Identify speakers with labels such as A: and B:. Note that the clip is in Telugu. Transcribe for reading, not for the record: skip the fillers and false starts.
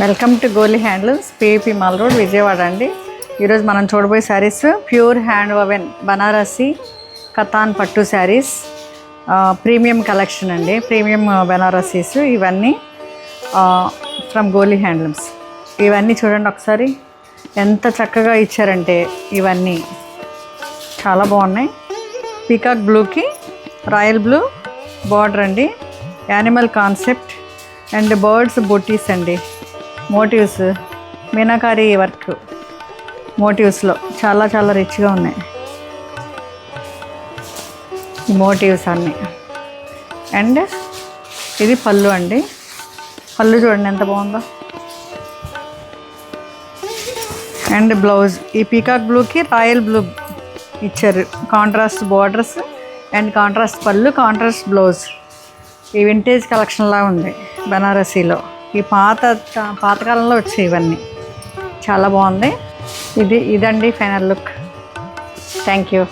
A: Welcome to Goli handlooms, PP mall road, Vijayawada అండి. ఈరోజు మనం చూడబోయే saris pure hand woven Banarasi katan పట్టు శారీస్, ప్రీమియం కలెక్షన్ అండి. ప్రీమియం బనారసీస్ ఇవన్నీ ఫ్రమ్ గోలీ హ్యాండ్లూమ్స్. ఇవన్నీ చూడండి ఒకసారి, ఎంత చక్కగా ఇచ్చారంటే ఇవన్నీ చాలా బాగున్నాయి. పీకాక్ బ్లూకి రాయల్ బ్లూ బార్డర్ అండి, animal concept and birds buttis అండి. మోటివ్స్ మీనాకారి వర్క్ మోటివ్స్లో చాలా చాలా రిచ్గా ఉన్నాయి ఈ మోటివ్స్ అన్నీ. అండ్ ఇది పళ్ళు అండి, పళ్ళు చూడండి ఎంత బాగుందో. అండ్ బ్లౌజ్ ఈ పీకాక్ బ్లూకి రాయల్ బ్లూ ఇచ్చారు, కాంట్రాస్ట్ బార్డర్స్ అండ్ కాంట్రాస్ట్ పళ్ళు, కాంట్రాస్ట్ బ్లౌజ్. ఈ వింటేజ్ కలెక్షన్లా ఉంది బనారసీలో. ఈ పాతకాలంలో వచ్చాయి ఇవన్నీ, చాలా బాగుంది. ఇదండి ఫైనల్ లుక్. Thank you.